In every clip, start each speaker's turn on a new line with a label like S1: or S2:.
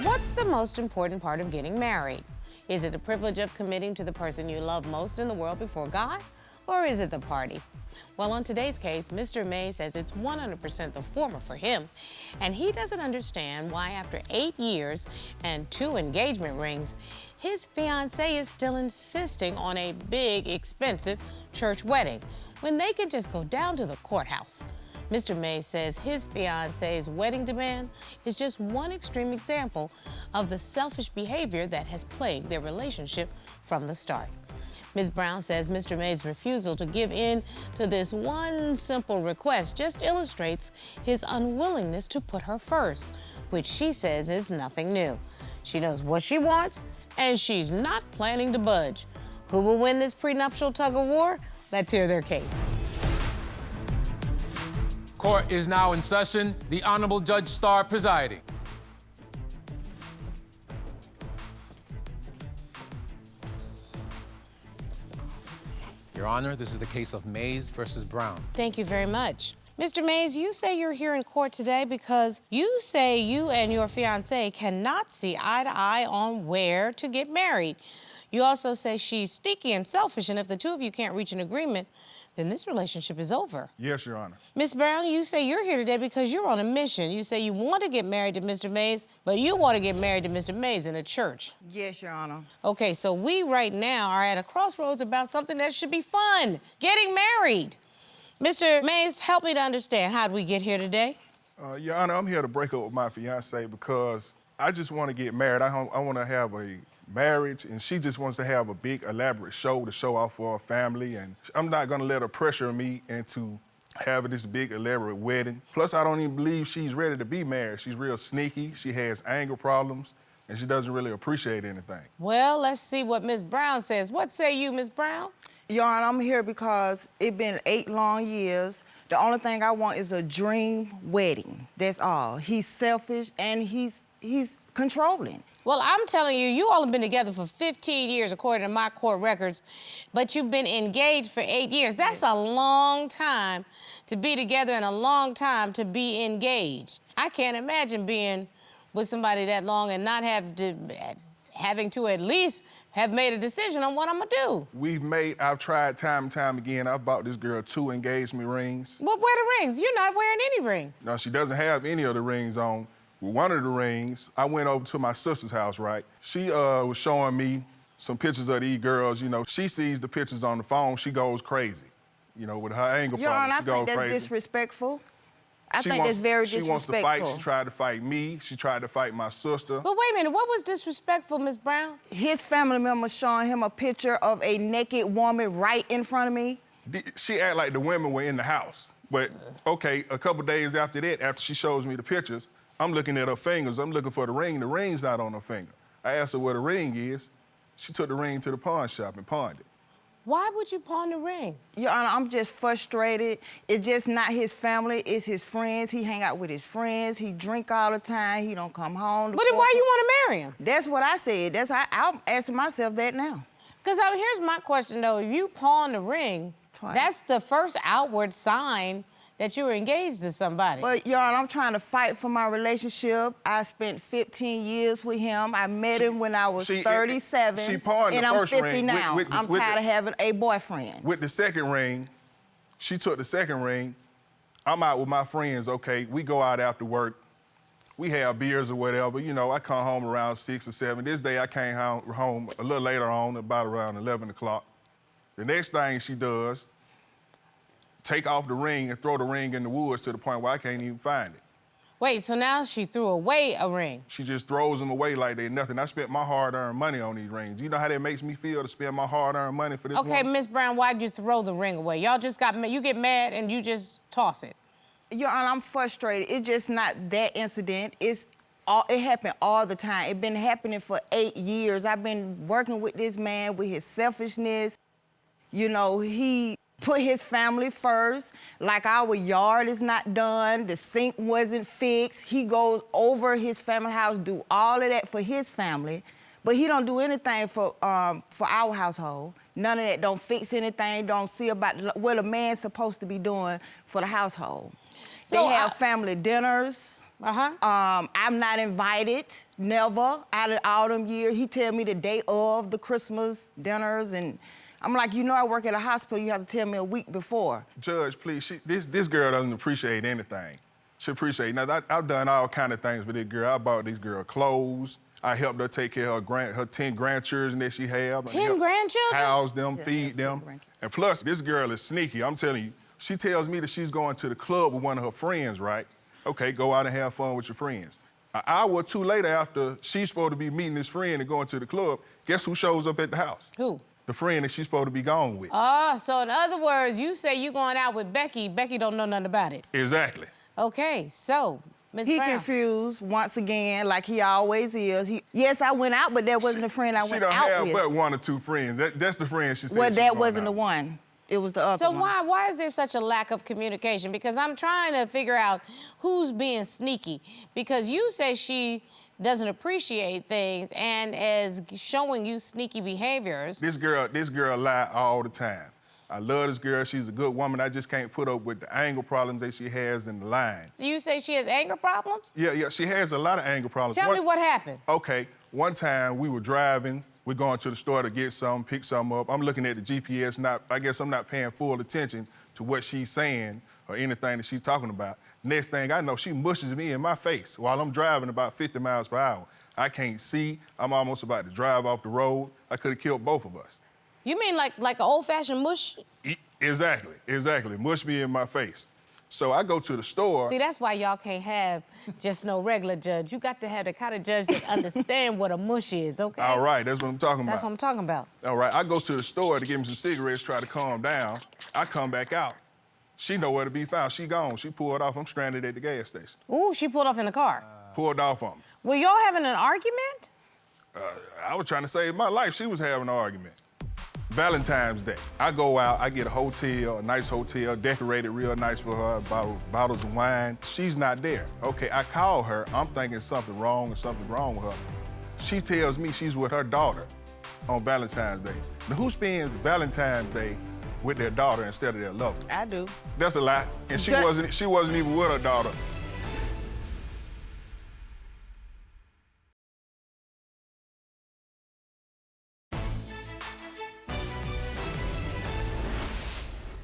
S1: What's the most important part of getting married? Is it the privilege of committing to the person you love most in the world before God? Or is it the party? Well, on today's case, Mr. May says it's 100% the former for him, and he doesn't understand why after 8 years and 2 engagement rings, his fiancée is still insisting on a big, expensive church wedding when they could just go down to the courthouse. Mr. May says his fiancée's wedding demand is just one extreme example of the selfish behavior that has plagued their relationship from the start. Ms. Brown says Mr. May's refusal to give in to this one simple request just illustrates his unwillingness to put her first, which she says is nothing new. She knows what she wants, and she's not planning to budge. Who will win this prenuptial tug-of-war? Let's hear their case.
S2: Court is now in session. The Honorable Judge Starr presiding. Your Honor, this is the case of Mays versus Brown.
S1: Thank you very much. Mr. Mays, you say you're here in court today because you say you and your fiancée cannot see eye to eye on where to get married. You also say she's sneaky and selfish, and if the two of you can't reach an agreement, then this relationship is over.
S3: Yes, Your Honor.
S1: Ms. Brown, you say you're here today because you're on a mission. You say you want to get married to Mr. Mays, but you want to get married to Mr. Mays in a church.
S4: Yes, Your Honor.
S1: Okay, so we right now are at a crossroads about something that should be fun, getting married. Mr. Mays, help me to understand, how did we get here today?
S3: Your Honor, I'm here to break up with my fiancée because I just want to get married. I want to have a marriage, and she just wants to have a big, elaborate show to show off for her family, and I'm not going to let her pressure me into having this big, elaborate wedding. Plus, I don't even believe she's ready to be married. She's real sneaky, she has anger problems, and she doesn't really appreciate anything.
S1: Well, let's see what Ms. Brown says. What say you, Ms. Brown?
S4: Your Honor, I'm here because it's been 8 long years. The only thing I want is a dream wedding. That's all. He's selfish and he's controlling.
S1: Well, I'm telling you, you all have been together for 15 years, according to my court records, but you've been engaged for 8 years. That's a long time to be together and a long time to be engaged. I can't imagine being with somebody that long and not having to at least have made a decision on what I'm gonna do.
S3: I've tried time and time again. I've bought this girl 2 engagement rings.
S1: Well, wear the rings. You're not wearing any ring.
S3: No, she doesn't have any of the rings on. With one of the rings, I went over to my sister's house, right? She was showing me some pictures of these girls. You know, she sees the pictures on the phone, she goes crazy. You know, with her anger
S4: Your Honor,
S3: problem, she goes crazy.
S4: I think that's disrespectful. I think that's very disrespectful.
S3: She wants to fight. She tried to fight me. She tried to fight my sister.
S1: But wait a minute, what was disrespectful, Ms. Brown?
S4: His family member showing him a picture of a naked woman right in front of me.
S3: She acted like the women were in the house. But, okay, a couple days after that, after she shows me the pictures, I'm looking at her fingers. I'm looking for the ring. The ring's not on her finger. I asked her where the ring is. She took the ring to the pawn shop and pawned it.
S1: Why would you pawn the ring?
S4: Your Honor, I'm just frustrated. It's just not his family, it's his friends. He hang out with his friends. He drink all the time. He don't come home.
S1: But then why you want to marry him?
S4: That's what I said. I'm asking myself that now.
S1: Because here's my question, though. If you pawn the ring, that's the first outward sign that you were engaged to somebody.
S4: But, Your Honor, I'm trying to fight for my relationship. I spent 15 years with him. I met him when I was 37.
S3: She pawned the first ring.
S4: And I'm 50 now. I'm tired of having a boyfriend.
S3: With the second ring, she took the second ring. I'm out with my friends, okay? We go out after work. We have beers or whatever. You know, I come home around 6 or 7. This day I came home a little later on, about around 11 o'clock. The next thing she does, take off the ring and throw the ring in the woods to the point where I can't even find it.
S1: Wait, so now she threw away a ring?
S3: She just throws them away like they're nothing. I spent my hard-earned money on these rings. You know how that makes me feel to spend my hard-earned money for this
S1: Okay,
S3: woman?
S1: Miss Brown, why'd you throw the ring away? Y'all just you get mad and you just toss it.
S4: Your Honor, I'm frustrated. It's just not that incident. It happened all the time. It's been happening for 8 years. I've been working with this man with his selfishness. You know, he put his family first. Like, our yard is not done, the sink wasn't fixed. He goes over his family house, do all of that for his family, but he don't do anything for our household. None of that, don't fix anything, don't see about what a man's supposed to be doing for the household. So they have family dinners. I'm not invited, never, out of all them years. He tell me the day of the Christmas dinners, and I'm like, you know I work at a hospital, you have to tell me a week before.
S3: Judge, please, this girl doesn't appreciate anything. She appreciate nothing. I've done all kind of things for this girl. I bought this girl clothes. I helped her take care of her 10 grandchildren that she have.
S1: 10 grandchildren?
S3: House them, feed them. And plus, this girl is sneaky. I'm telling you, she tells me that she's going to the club with one of her friends, right? Okay, go out and have fun with your friends. An hour or two later, after she's supposed to be meeting this friend and going to the club, guess who shows up at the house?
S1: Who?
S3: The friend that she's supposed to be gone with.
S1: Oh, so in other words, you say you going out with Becky. Becky don't know nothing about it.
S3: Exactly.
S1: Okay, so, Ms. Brown.
S4: He confused once again, like he always is. Yes, I went out, but that wasn't the friend I went out with.
S3: She don't have but one or two friends. That's the friend she said.
S4: Well, that wasn't the one. It was the other one.
S1: So why is there such a lack of communication? Because I'm trying to figure out who's being sneaky. Because you say she doesn't appreciate things and is showing you sneaky behaviors.
S3: This girl lie all the time. I love this girl. She's a good woman. I just can't put up with the anger problems that she has in the line.
S1: You say she has anger problems?
S3: Yeah, she has a lot of anger problems.
S1: Tell me what happened.
S3: Okay, one time we were driving. We're going to the store to get something, pick something up. I'm looking at the GPS. I guess I'm not paying full attention to what she's saying or anything that she's talking about. Next thing I know, she mushes me in my face while I'm driving about 50 miles per hour. I can't see. I'm almost about to drive off the road. I could have killed both of us.
S1: You mean like an old-fashioned mush?
S3: Exactly. Mush me in my face. So I go to the store.
S1: See, that's why y'all can't have just no regular judge. You got to have the kind of judge that understand what a mush is, okay?
S3: All right, that's what I'm talking about.
S1: That's what I'm talking about.
S3: All right, I go to the store to get me some cigarettes, try to calm down. I come back out. She nowhere to be found. She gone. She pulled off. I'm stranded at the gas station.
S1: Ooh, she pulled off in the car.
S3: Pulled off on me.
S1: Were y'all having an argument?
S3: I was trying to save my life. She was having an argument. Valentine's Day. I go out, I get a hotel, a nice hotel, decorated real nice for her, bottles of wine. She's not there. Okay, I call her. I'm thinking something wrong with her. She tells me she's with her daughter on Valentine's Day. Now, who spends Valentine's Day with their daughter instead of their lover?
S4: I do.
S3: That's a lie. And she wasn't even with her daughter.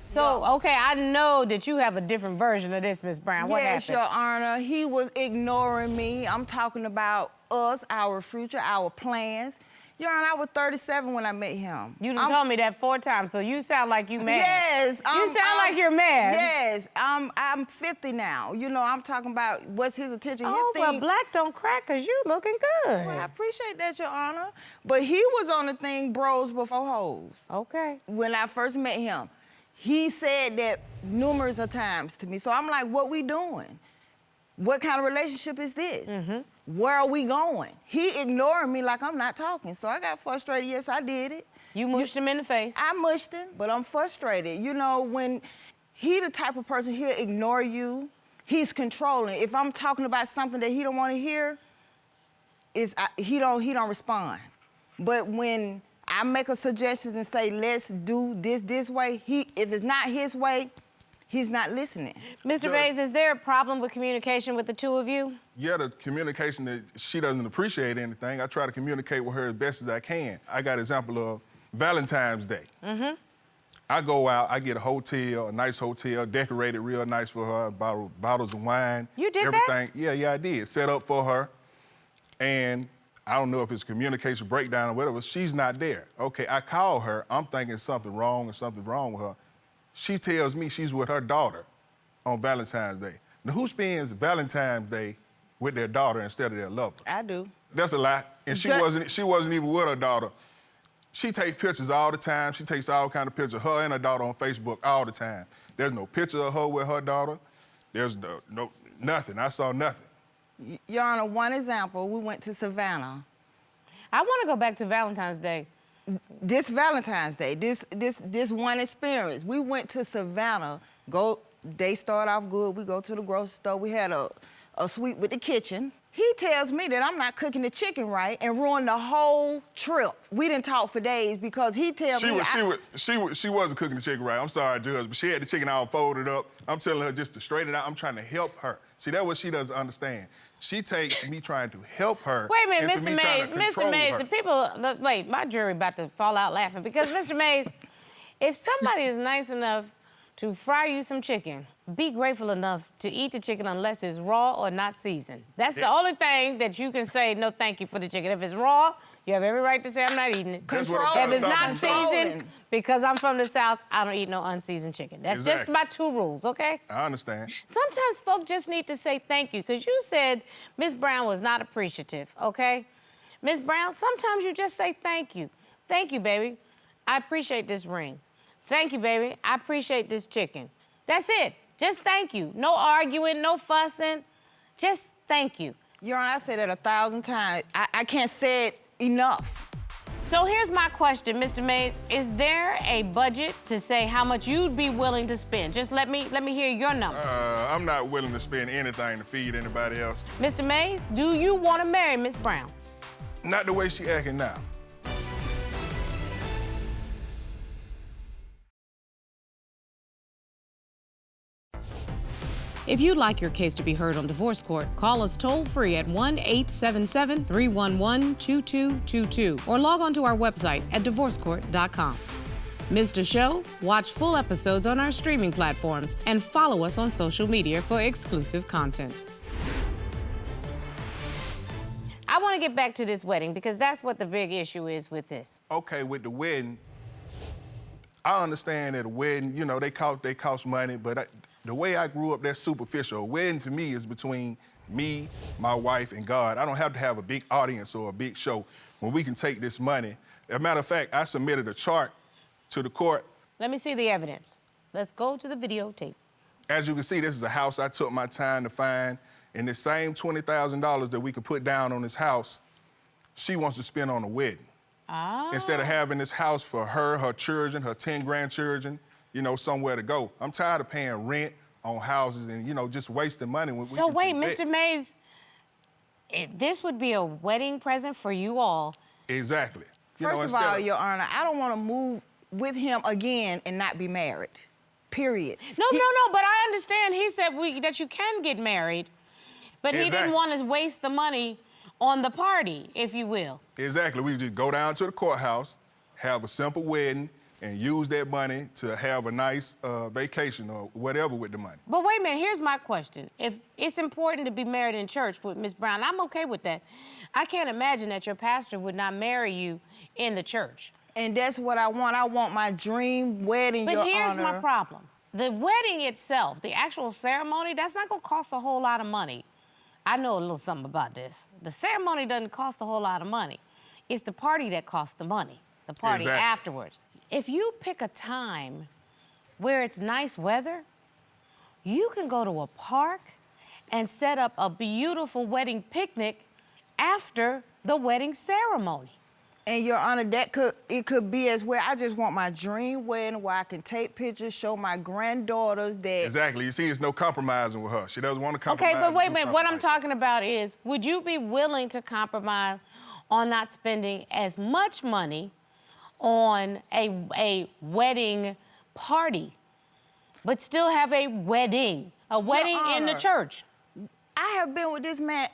S1: So, okay, I know that you have a different version of this, Ms. Brown. What happened?
S4: Yes, Your Honor. He was ignoring me. I'm talking about us, our future, our plans. Your Honor, I was 37 when I met him.
S1: You done told me that 4 times, so you sound like you mad.
S4: Yes.
S1: You sound like you're mad.
S4: Yes. I'm 50 now. You know, I'm talking about what's his attention.
S1: Oh, but black don't crack because you looking good.
S4: Well, I appreciate that, Your Honor. But he was on the thing bros before hoes.
S1: Okay.
S4: When I first met him, he said that numerous of times to me. So I'm like, what we doing? What kind of relationship is this? Mm-hmm. Where are we going? He ignoring me like I'm not talking. So I got frustrated. Yes, I did it.
S1: You mushed him in the face.
S4: I mushed him, but I'm frustrated. You know, when he the type of person, he'll ignore you. He's controlling. If I'm talking about something that he don't want to hear, he don't respond. But when I make a suggestion and say, let's do this way, if it's not his way, he's not listening.
S1: Mr. Mays, is there a problem with communication with the two of you?
S3: Yeah, the communication that she doesn't appreciate anything. I try to communicate with her as best as I can. I got an example of Valentine's Day. Mm-hmm. I go out, I get a hotel, a nice hotel, decorated real nice for her, bottles of wine.
S1: You did
S3: everything. That? Yeah, I did. Set up for her. And I don't know if it's communication breakdown or whatever. She's not there. Okay, I call her. I'm thinking something wrong with her. She tells me she's with her daughter on Valentine's Day. Now, who spends Valentine's Day with their daughter instead of their lover?
S4: I do.
S3: That's a lie. And she wasn't even with her daughter. She takes pictures all the time. She takes all kind of pictures of her and her daughter on Facebook all the time. There's no picture of her with her daughter. There's no nothing. I saw nothing.
S4: Your Honor, one example, we went to Savannah.
S1: I want to go back to Valentine's Day.
S4: This Valentine's Day, this one experience, we went to Savannah. They start off good. We go to the grocery store. We had a suite with the kitchen. He tells me that I'm not cooking the chicken right and ruined the whole trip. We didn't talk for days because he tells me
S3: she wasn't cooking the chicken right. I'm sorry, Judge, but she had the chicken all folded up. I'm telling her just to straighten it out. I'm trying to help her. See, that's what she doesn't understand. She takes me trying to help her.
S1: Wait a minute,
S3: into
S1: Mr.
S3: me trying
S1: Mays.
S3: to
S1: Mr.
S3: control
S1: Mays,
S3: her.
S1: the people, wait, my jury about to fall out laughing because, Mr. Mays, if somebody is nice enough to fry you some chicken, be grateful enough to eat the chicken unless it's raw or not seasoned. That's the only thing that you can say no thank you for the chicken. If it's raw, you have every right to say I'm not eating it.
S3: That's what I'm trying
S1: If
S3: to
S1: it's
S3: stop
S1: not
S3: you from.
S1: seasoned, because I'm from the South, I don't eat no unseasoned chicken. That's just
S3: Exactly.
S1: my 2 rules, okay?
S3: I understand.
S1: Sometimes folk just need to say thank you, because you said Miss Brown was not appreciative, okay? Miss Brown, sometimes you just say thank you. Thank you, baby. I appreciate this ring. Thank you, baby. I appreciate this chicken. That's it. Just thank you. No arguing, no fussing. Just thank you.
S4: Your Honor, I said it 1,000 times. I can't say it enough.
S1: So here's my question, Mr. Mays. Is there a budget to say how much you'd be willing to spend? Just let me hear your number.
S3: I'm not willing to spend anything to feed anybody else.
S1: Mr. Mays, do you want to marry Miss Brown?
S3: Not the way she acting now.
S1: If you'd like your case to be heard on divorce court, call us toll-free at 1-877-311-2222 or log on to our website at divorcecourt.com. Missed a show? Watch full episodes on our streaming platforms and follow us on social media for exclusive content. I want to get back to this wedding because that's what the big issue is with this.
S3: Okay, with the wedding, I understand that a wedding, you know, they cost money, but the way I grew up, that's superficial. A wedding to me is between me, my wife, and God. I don't have to have a big audience or a big show when we can take this money. As a matter of fact, I submitted a chart to the court.
S1: Let me see the evidence. Let's go to the videotape.
S3: As you can see, this is a house I took my time to find, and the same $20,000 that we could put down on this house, she wants to spend on a wedding.
S1: Ah.
S3: Instead of having this house for her, her children, her 10 grandchildren, you know, somewhere to go. I'm tired of paying rent on houses and, you know, just wasting money. When
S1: So
S3: we
S1: wait,
S3: can do
S1: Mr.
S3: this.
S1: Mays, this would be a wedding present for you all.
S3: Exactly. You know,
S4: First of
S3: instead
S4: all, Your Honor, I don't want to move with him again and not be married. Period.
S1: No, but I understand he said that you can get married, but he
S3: Exactly.
S1: didn't want to waste the money on the party, if you will.
S3: Exactly. We just go down to the courthouse, have a simple wedding, and use that money to have a nice vacation or whatever with the money.
S1: But wait a minute, here's my question. If it's important to be married in church with Miss Brown, I'm okay with that. I can't imagine that your pastor would not marry you in the church.
S4: And that's what I want. I want my dream wedding, Your
S1: But here's
S4: Honor.
S1: my problem. The wedding itself, the actual ceremony, that's not gonna cost a whole lot of money. I know a little something about this. The ceremony doesn't cost a whole lot of money. It's the party that costs the money, the party
S3: Exactly.
S1: afterwards. If you pick a time where it's nice weather, you can go to a park and set up a beautiful wedding picnic after the wedding ceremony.
S4: And Your Honor, it could be as well. I just want my dream wedding where I can take pictures, show my granddaughters that.
S3: Exactly. You see, there's no compromising with her. She doesn't want to compromise.
S1: Okay, but wait a
S3: and do
S1: minute. What I'm
S3: something like
S1: talking about is, would you be willing to compromise on not spending as much money on a wedding party, but still have a wedding in the
S4: Honor.
S1: church?
S4: I have been with this man,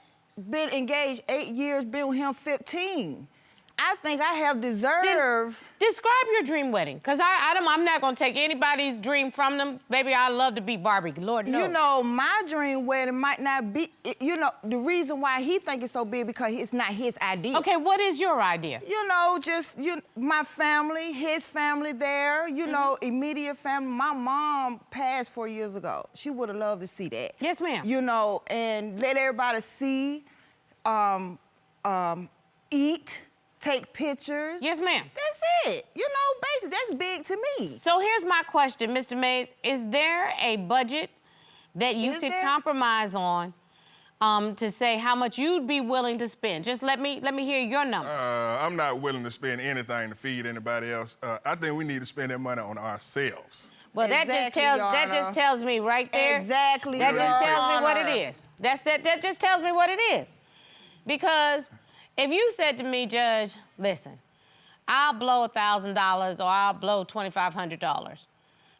S4: been engaged 8 years, been with him 15. I think I have deserved.
S1: Describe your dream wedding, because I'm not going to take anybody's dream from them. Baby, I love to be Barbie, Lord knows.
S4: You know, my dream wedding might not be, you know, the reason why he think it's so big because it's not his idea.
S1: Okay, what is your idea?
S4: You know, just my family, his family there, you know, immediate family. My mom passed 4 years ago. She would have loved to see that.
S1: Yes, ma'am.
S4: You know, and let everybody see, eat, take pictures.
S1: Yes, ma'am.
S4: That's it. You know, basically, that's big to me.
S1: So here's my question, Mr. Mays. Is there a budget that you could compromise on to say how much you'd be willing to spend? Just let me hear your number.
S3: I'm not willing to spend anything to feed anybody else. I think we need to spend that money on ourselves.
S1: Well, that just tells me right there.
S4: Exactly.
S1: That just
S4: Your
S1: tells me what it
S4: Honor.
S1: is. That just tells me what it is. Because if you said to me, Judge, listen, I'll blow $1,000 or I'll blow $2,500.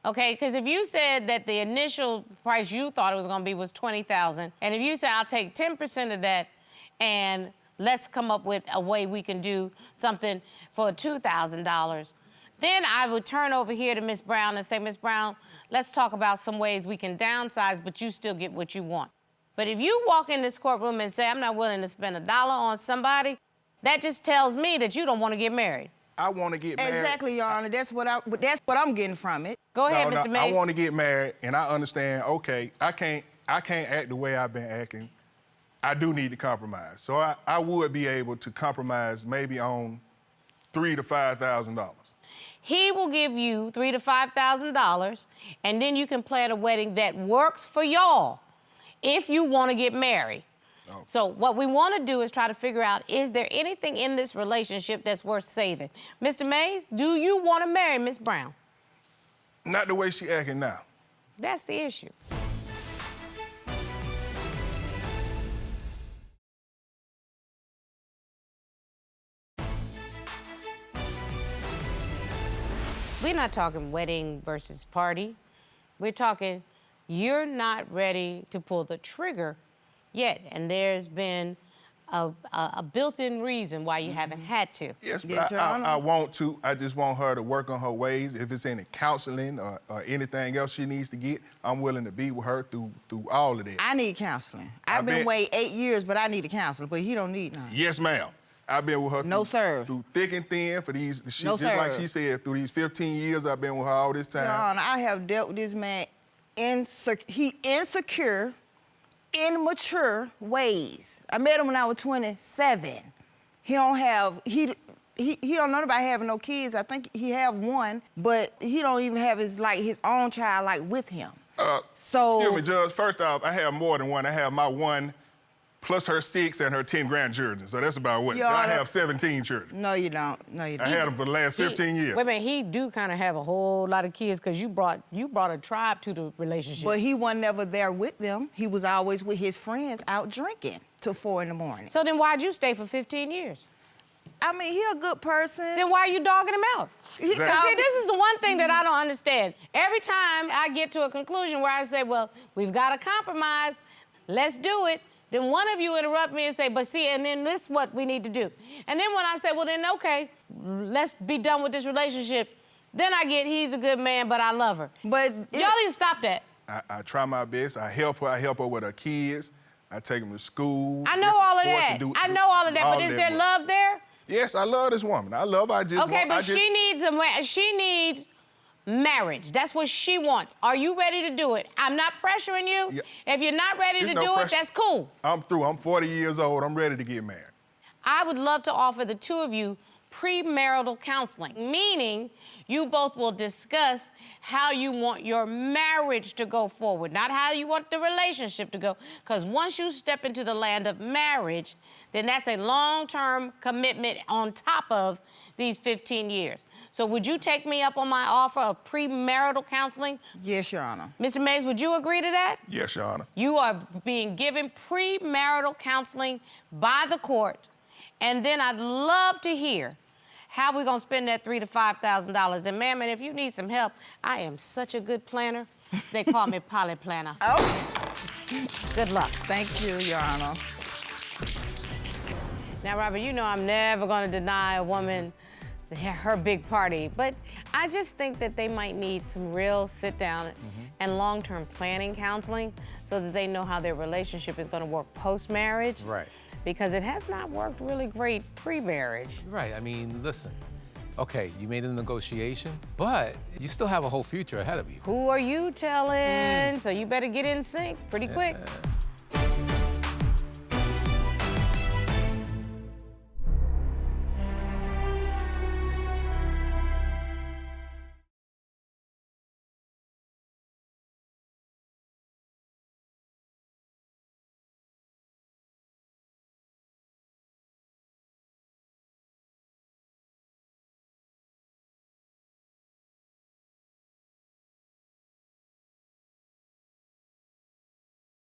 S1: Okay, because if you said that the initial price you thought it was gonna be was $20,000, and if you say I'll take 10% of that and let's come up with a way we can do something for $2,000, then I would turn over here to Miss Brown and say, Miss Brown, let's talk about some ways we can downsize, but you still get what you want. But if you walk in this courtroom and say, I'm not willing to spend $1 on somebody, that just tells me that you don't want to get married.
S3: I want to get married.
S4: Exactly, Your Honor. That's what I'm getting from it.
S1: Go ahead,
S3: No,
S1: Mr. Mays.
S3: I want to get married, and I understand, okay, I can't act the way I've been acting. I do need to compromise. So I would be able to compromise maybe on $3,000 to $5,000.
S1: He will give you $3,000 to $5,000, and then you can plan a wedding that works for y'all if you want to get married. Oh. So what we want to do is try to figure out, is there anything in this relationship that's worth saving? Mr. Mays, do you want to marry Miss Brown?
S3: Not the way she acting now.
S1: That's the issue. We're not talking wedding versus party. We're talking you're not ready to pull the trigger yet, and there's been a built-in reason why you haven't had to.
S3: Yes,
S4: Yes,
S3: but
S4: Your Honor.
S3: I want to. I just want her to work on her ways. If it's any counseling or anything else she needs to get, I'm willing to be with her through all of that.
S4: I need counseling. I've been waiting 8 years, but I need a counselor, but he don't need none.
S3: Yes, ma'am. I've been with her
S4: No, sir.
S3: through thick and thin for these,
S4: No,
S3: just like
S4: sir.
S3: she said, through these 15 years I've been with her all this time.
S4: Your Honor, I have dealt with this man insecure, immature ways. I met him when I was 27. He don't know about having no kids. I think he have one, but he don't even have his own child with him.
S3: Excuse me, Judge. First off, I have more than one. I have my one plus her 6 and her 10 grandchildren. So that's about what?
S4: Your
S3: I
S4: Honor,
S3: have 17 children.
S4: No, you don't. No, you don't.
S3: I had them for the last 15 years.
S1: Wait a minute, he do kind of have a whole lot of kids because you brought a tribe to the relationship.
S4: But he wasn't never there with them. He was always with his friends out drinking till 4 in the morning.
S1: So then why'd you stay for 15 years?
S4: I mean, he a good person.
S1: Then why are you dogging him out?
S4: He-
S3: That-
S1: See, this is the one thing that I don't understand. Every time I get to a conclusion where I say, well, we've got to compromise, let's do it, then one of you interrupt me and say, but see, and then this is what we need to do. And then when I say, well, then, okay, let's be done with this relationship, then I get, he's a good man, but I love her.
S4: But
S1: Y'all need to stop that.
S3: I try my best. I help her. I help her with her kids. I take them to school.
S1: I know all of
S3: sports,
S1: that.
S3: and do
S1: I know all of that, but is there
S3: work.
S1: love there?
S3: Yes, I love this woman. I love her. I just
S1: Okay,
S3: want,
S1: but she needs marriage. That's what she wants. Are you ready to do it? I'm not pressuring you.
S3: Yeah.
S1: If you're not ready
S3: There's
S1: to
S3: no
S1: do
S3: pressure.
S1: it, that's cool.
S3: I'm through. I'm 40 years old. I'm ready to get married.
S1: I would love to offer the two of you premarital counseling, meaning you both will discuss how you want your marriage to go forward, not how you want the relationship to go. Because once you step into the land of marriage, then that's a long-term commitment on top of these 15 years. So would you take me up on my offer of premarital counseling?
S4: yes, Your Honor.
S1: Mr. Mays, would you agree to that?
S3: Yes, Your Honor.
S1: You are being given premarital counseling by the court, and then I'd love to hear how we're gonna spend that $3,000 to $5,000. And ma'am, and if you need some help, I am such a good planner. They call me Polly Planner.
S4: Oh,
S1: Good luck.
S4: thank you, Your Honor.
S1: Now, Robert, you know I'm never gonna deny a woman her big party, but I just think that they might need some real sit-down and long-term planning counseling so that they know how their relationship is gonna work post-marriage.
S2: Right.
S1: Because it has not worked really great pre-marriage.
S2: Right, I mean, listen. Okay, you made a negotiation, but you still have a whole future ahead of you.
S1: Who are you telling? So you better get in sync pretty quick.